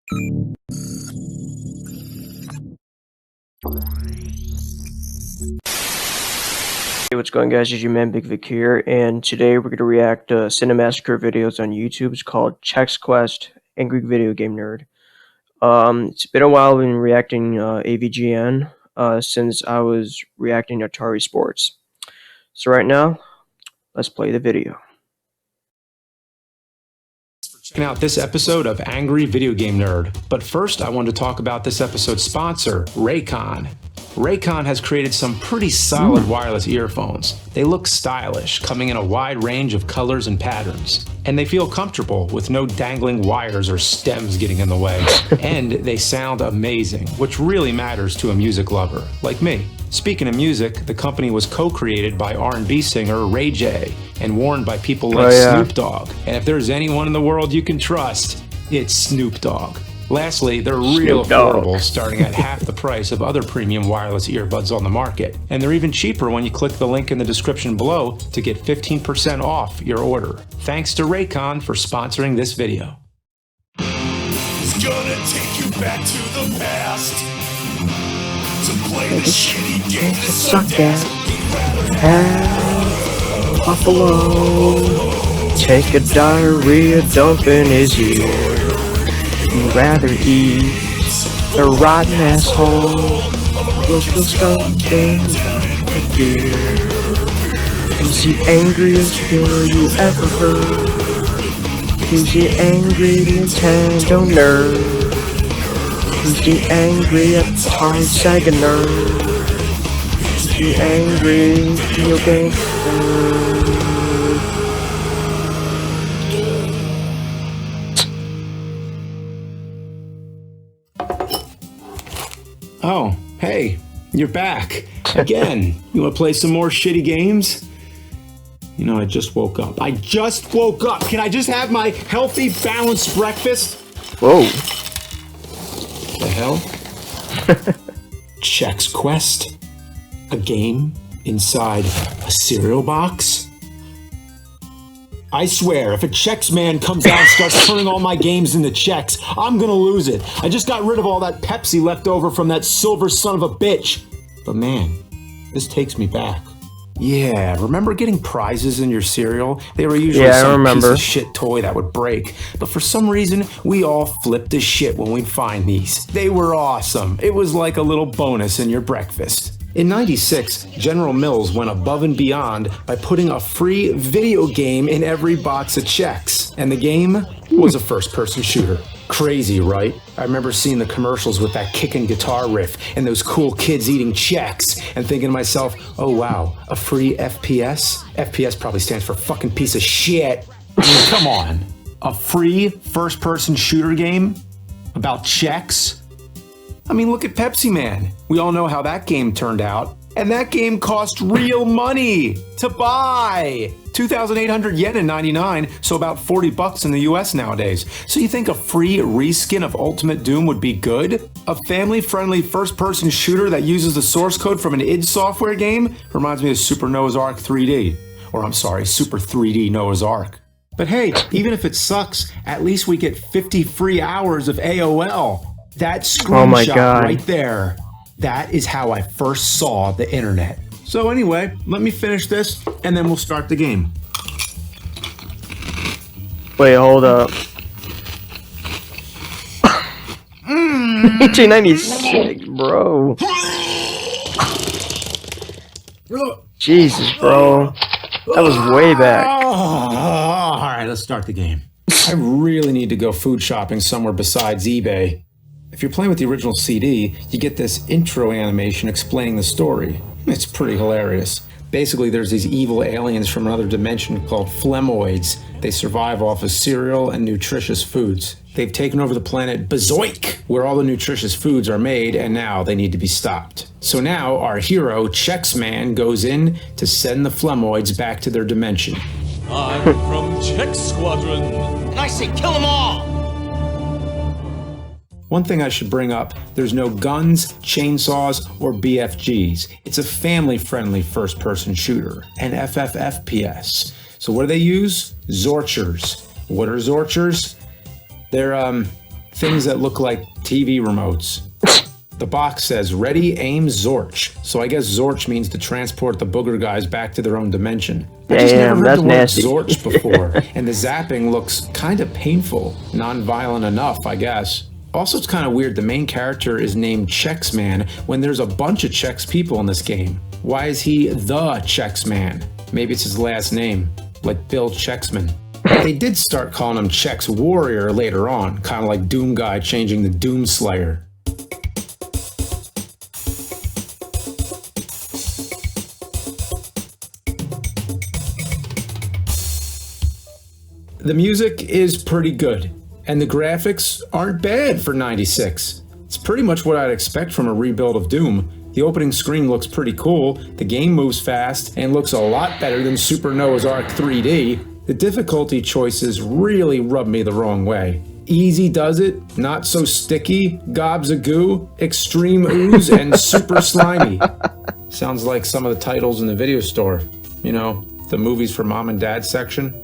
Hey, what's going, guys? It's your man Big Vic here, and today we're going to react to Cinemassacre videos on YouTube. It's called Chex Quest, Angry Video Game Nerd. It's been a while I've been reacting AVGN since I was reacting to Atari Sports. So right now, let's play the video. Checking out this episode of Angry Video Game Nerd. But first, I wanted to talk about this episode's sponsor, Raycon. Raycon has created some pretty solid wireless earphones. They look stylish, coming in a wide range of colors and patterns. And they feel comfortable with no dangling wires or stems getting in the way. And they sound amazing, which really matters to a music lover, like me. Speaking of music, the company was co-created by R&B singer Ray J and worn by people like Snoop Dogg. And if there's anyone in the world you can trust, it's Snoop Dogg. Lastly, they're real affordable, starting at half the price of other premium wireless earbuds on the market. And they're even cheaper when you click the link in the description below to get 15% off your order. Thanks to Raycon for sponsoring this video. It's gonna take you back to the past to play the shitty game that sucked ass. Buffalo, take a diarrhea dump in his ear. You'd rather eat the rotten asshole local skunk and beer. He's the angriest killer you ever heard. He's the angry Nintendo nerd. He's the angry Atari Sega nerd. He's the angry video game nerd. Oh, hey, you're back. Again, you want to play some more shitty games? You know, I just woke up. Can I just have my healthy, balanced breakfast? Whoa. The hell? Chex Quest? A game inside a cereal box? I swear, if a Chex man comes out and starts turning all my games into Chex, I'm gonna lose it. I just got rid of all that Pepsi left over from that silver son of a bitch. But man, this takes me back. Yeah, remember getting prizes in your cereal? They were usually some piece of shit toy that would break. But for some reason, we all flipped as shit when we'd find these. They were awesome. It was like a little bonus in your breakfast. In '96, General Mills went above and beyond by putting a free video game in every box of Chex. And the game was a first-person shooter. Crazy, right? I remember seeing the commercials with that kicking guitar riff and those cool kids eating Chex and thinking to myself, oh wow, a free FPS? FPS probably stands for fucking piece of shit. I mean, come on. A free first-person shooter game about Chex? I mean, look at Pepsi Man. We all know how that game turned out. And that game cost real money to buy. 2,800 yen in '99, so about 40 bucks in the US nowadays. So you think a free reskin of Ultimate Doom would be good? A family-friendly first-person shooter that uses the source code from an id Software game? Reminds me of Super Noah's Ark 3D. Or I'm sorry, Super 3D Noah's Ark. But hey, even if it sucks, at least we get 50 free hours of AOL. That screenshot right there, that is how I first saw the internet. So anyway, let me finish this and then we'll start the game. Wait, hold up. 1996, bro. Jesus, bro. That was way back. All right, let's start the game. I really need to go food shopping somewhere besides eBay. If you're playing with the original CD, you get this intro animation explaining the story. It's pretty hilarious. Basically, there's these evil aliens from another dimension called Phlemoids. They survive off of cereal and nutritious foods. They've taken over the planet Bazoik, where all the nutritious foods are made, and now they need to be stopped. So now our hero, Chex Man, goes in to send the Phlemoids back to their dimension. I'm from Chex Squadron, and I say kill them all! One thing I should bring up, there's no guns, chainsaws, or BFGs. It's a family-friendly first-person shooter, an FFFPS. So what do they use? Zorchers. What are Zorchers? They're things that look like TV remotes. The box says, ready, aim, Zorch. So I guess Zorch means to transport the booger guys back to their own dimension. I just never heard the word nasty. Zorch before, and the zapping looks kind of painful. Non-violent enough, I guess. Also, it's kind of weird the main character is named Chex Man when there's a bunch of Chex people in this game. Why is he the Chex Man? Maybe it's his last name, like Bill Chexman. They did start calling him Chex Warrior later on, kind of like Doom Guy changing the Doom Slayer. The music is pretty good, and the graphics aren't bad for '96. It's pretty much what I'd expect from a rebuild of Doom. The opening screen looks pretty cool, the game moves fast, and looks a lot better than Super Noah's Ark 3D. The difficulty choices really rub me the wrong way. Easy does it, not so sticky, gobs of goo, extreme ooze, and super slimy. Sounds like some of the titles in the video store. You know, the movies for mom and dad section.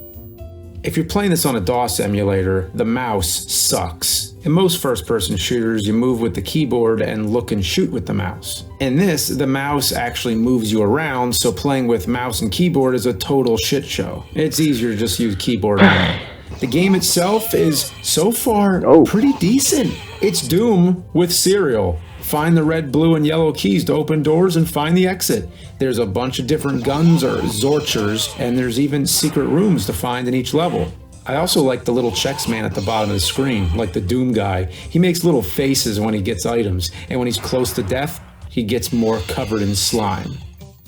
If you're playing this on a DOS emulator, the mouse sucks. In most first-person shooters, you move with the keyboard and look and shoot with the mouse. In this, the mouse actually moves you around, so playing with mouse and keyboard is a total shit show. It's easier to just use keyboard only. The game itself is, so far, pretty decent. It's Doom with cereal. Find the red, blue, and yellow keys to open doors and find the exit. There's a bunch of different guns or Zorchers, and there's even secret rooms to find in each level. I also like the little Chex Man at the bottom of the screen, like the Doom guy. He makes little faces when he gets items, and when he's close to death, he gets more covered in slime.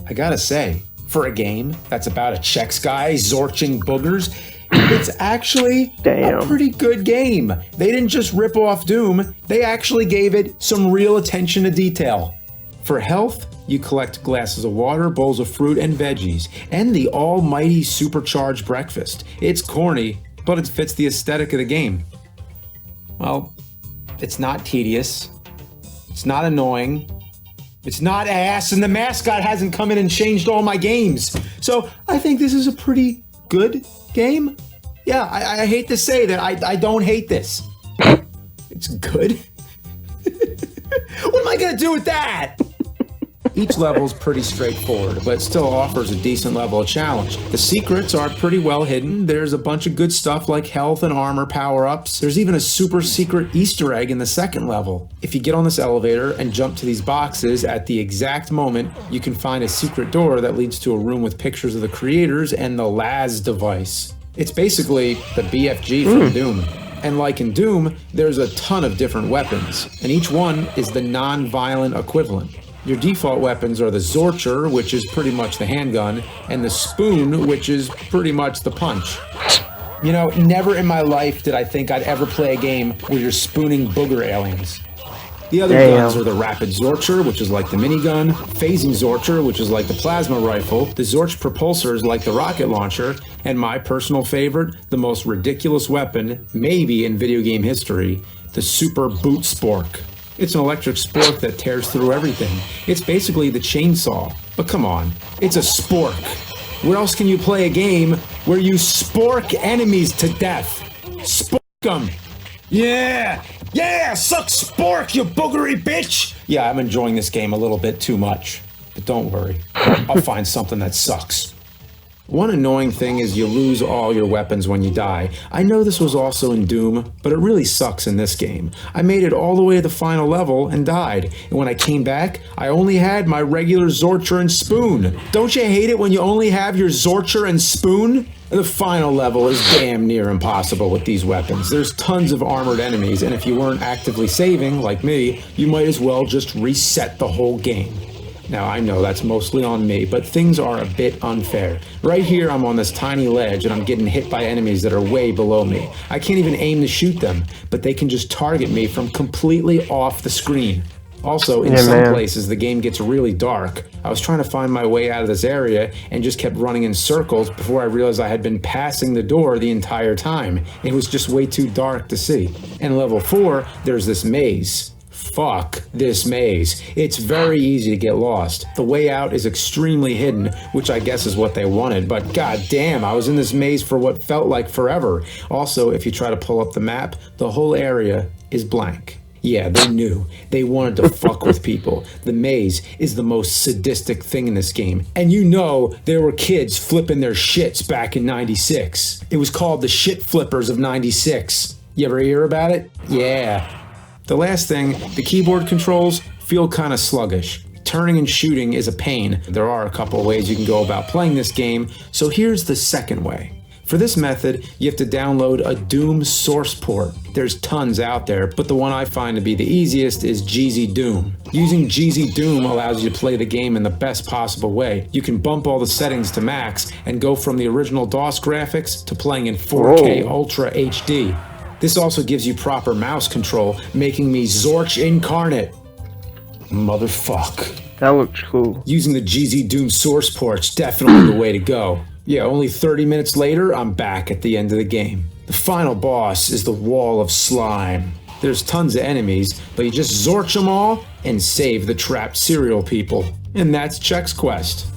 I gotta say, for a game that's about a Chex guy zorching boogers, it's actually a pretty good game. They didn't just rip off Doom, they actually gave it some real attention to detail. For health, you collect glasses of water, bowls of fruit, and veggies, and the almighty supercharged breakfast. It's corny, but it fits the aesthetic of the game. Well, it's not tedious, it's not annoying, it's not ass, and the mascot hasn't come in and changed all my games. So I think this is a pretty good game. Yeah, I hate to say that I don't hate this. It's good. What am I gonna do with that? Each level is pretty straightforward, but still offers a decent level of challenge. The secrets are pretty well hidden. There's a bunch of good stuff like health and armor power-ups. There's even a super secret Easter egg in the second level. If you get on this elevator and jump to these boxes at the exact moment, you can find a secret door that leads to a room with pictures of the creators and the Laz device. It's basically the BFG from Doom. And like in Doom, there's a ton of different weapons, and each one is the non-violent equivalent. Your default weapons are the Zorcher, which is pretty much the handgun, and the Spoon, which is pretty much the punch. You know, never in my life did I think I'd ever play a game where you're spooning booger aliens. The other guns are the Rapid Zorcher, which is like the minigun, Phasing Zorcher, which is like the plasma rifle, the Zorch Propulsors like the rocket launcher, and my personal favorite, the most ridiculous weapon, maybe in video game history, the Super Boot Spork. It's an electric spork that tears through everything. It's basically the chainsaw. But come on, it's a spork. Where else can you play a game where you spork enemies to death? Spork them! Yeah! Yeah! Suck spork, you boogery bitch! Yeah, I'm enjoying this game a little bit too much. But don't worry, I'll find something that sucks. One annoying thing is you lose all your weapons when you die. I know this was also in Doom, but it really sucks in this game. I made it all the way to the final level and died, and when I came back, I only had my regular Zorcher and Spoon. Don't you hate it when you only have your Zorcher and Spoon? The final level is damn near impossible with these weapons. There's tons of armored enemies, and if you weren't actively saving, like me, you might as well just reset the whole game. Now, I know that's mostly on me, but things are a bit unfair. Right here, I'm on this tiny ledge, and I'm getting hit by enemies that are way below me. I can't even aim to shoot them, but they can just target me from completely off the screen. Also, in some places, the game gets really dark. I was trying to find my way out of this area and just kept running in circles before I realized I had been passing the door the entire time. It was just way too dark to see. In level 4, there's this maze. Fuck this maze. It's very easy to get lost. The way out is extremely hidden, which I guess is what they wanted, but goddamn, I was in this maze for what felt like forever. Also, if you try to pull up the map, the whole area is blank. Yeah, they knew. They wanted to fuck with people. The maze is the most sadistic thing in this game. And you know there were kids flipping their shits back in 96. It was called the shit flippers of 96. You ever hear about it? Yeah. The last thing, the keyboard controls feel kind of sluggish. Turning and shooting is a pain. There are a couple of ways you can go about playing this game, so here's the second way. For this method, you have to download a Doom source port. There's tons out there, but the one I find to be the easiest is GZ Doom. Using GZ Doom allows you to play the game in the best possible way. You can bump all the settings to max and go from the original DOS graphics to playing in 4K Ultra HD. This also gives you proper mouse control, making me Zorch incarnate. Motherfuck. That looks cool. Using the GZ Doom source port's definitely the way to go. Yeah, only 30 minutes later, I'm back at the end of the game. The final boss is the Wall of Slime. There's tons of enemies, but you just Zorch them all and save the trapped cereal people. And that's Chex Quest.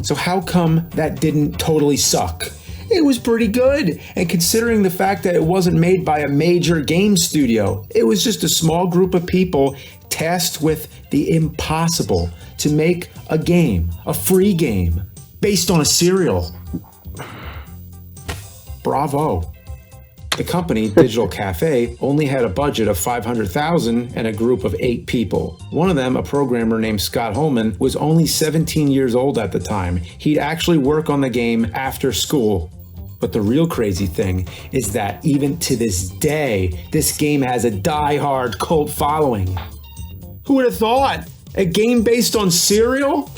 So how come that didn't totally suck? It was pretty good, and considering the fact that it wasn't made by a major game studio, it was just a small group of people tasked with the impossible to make a game, a free game, based on a cereal. Bravo. The company, Digital Cafe, only had a budget of $500,000 and a group of 8 people. One of them, a programmer named Scott Holman, was only 17 years old at the time. He'd actually work on the game after school. But the real crazy thing is that even to this day, this game has a die-hard cult following. Who would have thought? A game based on cereal?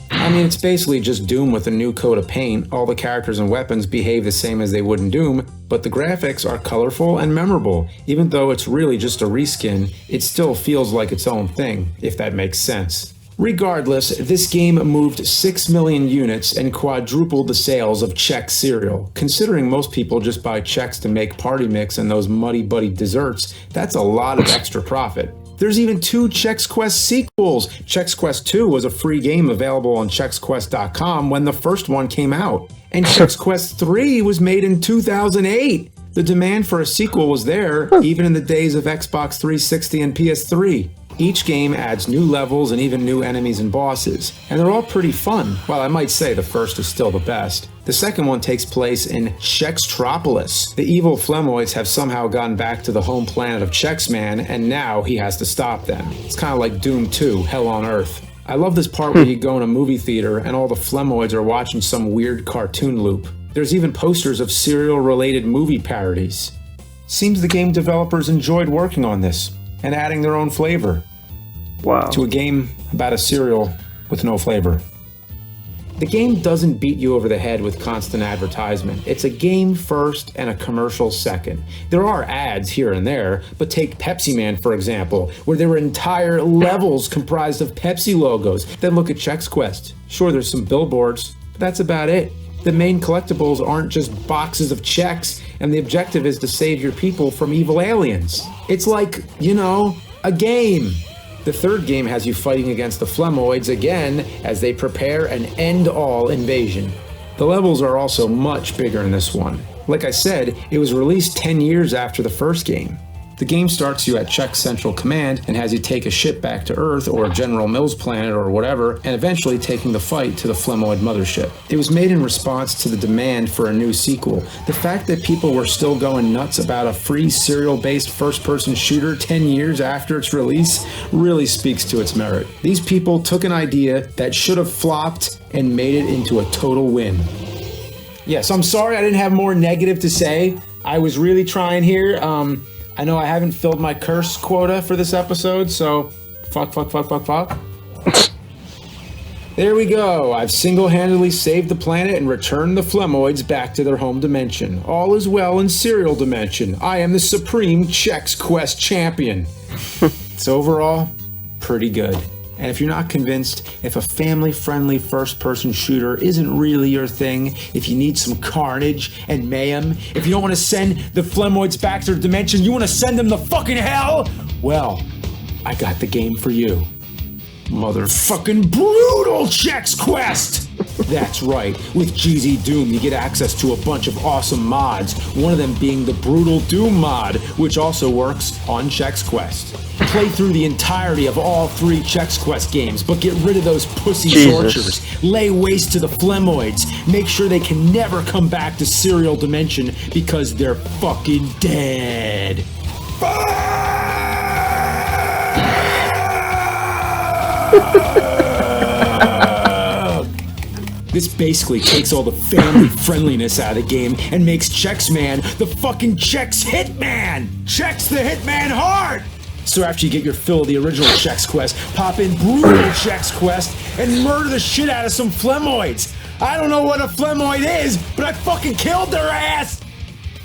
I mean, it's basically just Doom with a new coat of paint. All the characters and weapons behave the same as they would in Doom, but the graphics are colorful and memorable. Even though it's really just a reskin, it still feels like its own thing, if that makes sense. Regardless, this game moved 6 million units and quadrupled the sales of Chex cereal. Considering most people just buy Chex to make party mix and those muddy buddy desserts, that's a lot of extra profit. There's even 2 Chex Quest sequels. Chex Quest 2 was a free game available on ChexQuest.com when the first one came out. And Chex Quest 3 was made in 2008. The demand for a sequel was there, even in the days of Xbox 360 and PS3. Each game adds new levels and even new enemies and bosses, and they're all pretty fun. While I might say the first is still the best. The second one takes place in Chextropolis. The evil Flemoids have somehow gotten back to the home planet of Chexman, and now he has to stop them. It's kind of like Doom 2, Hell on Earth. I love this part where you go in a movie theater and all the Flemoids are watching some weird cartoon loop. There's even posters of cereal-related movie parodies. Seems the game developers enjoyed working on this and adding their own flavor. Wow. To a game about a cereal with no flavor. The game doesn't beat you over the head with constant advertisement. It's a game first and a commercial second. There are ads here and there, but take Pepsi Man for example, where there were entire levels comprised of Pepsi logos. Then look at Chex Quest. Sure, there's some billboards, but that's about it. The main collectibles aren't just boxes of Chex, and the objective is to save your people from evil aliens. It's like, you know, a game. The third game has you fighting against the Flemoids again as they prepare an end-all invasion. The levels are also much bigger in this one. Like I said, it was released 10 years after the first game. The game starts you at Chex Central Command and has you take a ship back to Earth or General Mills planet or whatever, and eventually taking the fight to the Flemoid mothership. It was made in response to the demand for a new sequel. The fact that people were still going nuts about a free serial-based first-person shooter 10 years after its release really speaks to its merit. These people took an idea that should have flopped and made it into a total win. Yes, I'm sorry I didn't have more negative to say. I was really trying here. I know I haven't filled my curse quota for this episode, so fuck. There we go. I've single-handedly saved the planet and returned the Flemoids back to their home dimension. All is well in Serial Dimension. I am the supreme Chex Quest champion. It's overall pretty good. And if you're not convinced, if a family-friendly first-person shooter isn't really your thing, if you need some carnage and mayhem, if you don't want to send the Flemoids back to their dimension, you want to send them to fucking hell? Well, I got the game for you. Motherfucking brutal Chex Quest! That's right, with GZ Doom you get access to a bunch of awesome mods, one of them being the Brutal Doom mod, which also works on Chex Quest. Play through the entirety of all 3 Chex Quest games, but get rid of those pussy tortures. Lay waste to the Flemoids. Make sure they can never come back to Serial Dimension because they're fucking dead. This basically takes all the family friendliness out of the game and makes Chex Man the fucking Chex Hitman! Chex the Hitman hard! So after you get your fill of the original Chex Quest, pop in Brutal Chex Quest and murder the shit out of some Flemoids. I don't know what a Flemoid is, but I fucking killed their ass!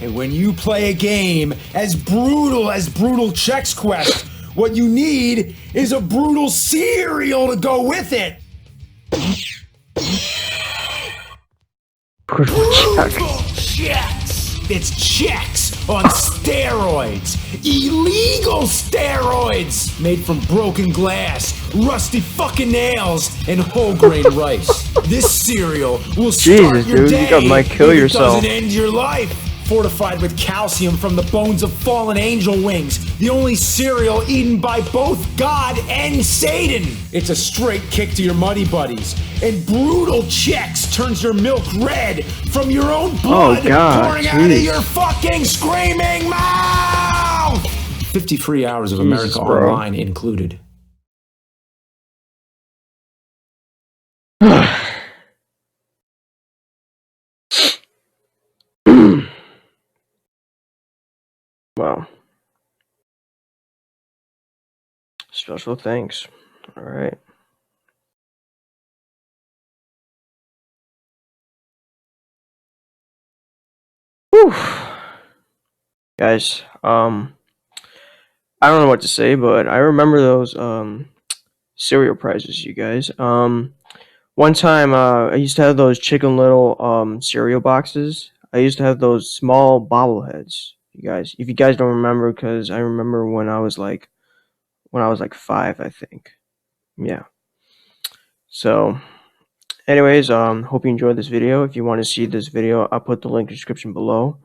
And when you play a game as brutal Chex Quest, what you need is a brutal cereal to go with it! Brutal Chex! It's Chex on steroids! Illegal steroids! Made from broken glass, rusty fucking nails, and whole grain rice. This cereal will start your day you might kill if yourself. It doesn't end your life. Fortified with calcium from the bones of fallen angel wings. The only cereal eaten by both God and Satan. It's a straight kick to your muddy buddies. And Brutal Chex turns your milk red from your own blood pouring out of your fucking screaming mouth! 50 free hours of America Online included. Wow. Special thanks. All right. Whew. Guys, I don't know what to say, but I remember those cereal prizes, you guys. One time I used to have those Chicken Little cereal boxes. I used to have those small bobbleheads. You guys, if you guys don't remember, because I remember when I was like 5, I think. Yeah. So, anyways, hope you enjoyed this video. If you want to see this video, I'll put the link in the description below.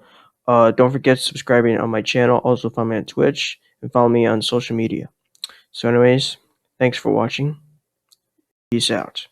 Don't forget subscribing on my channel. Also follow me on Twitch and follow me on social media. So anyways, thanks for watching. Peace out.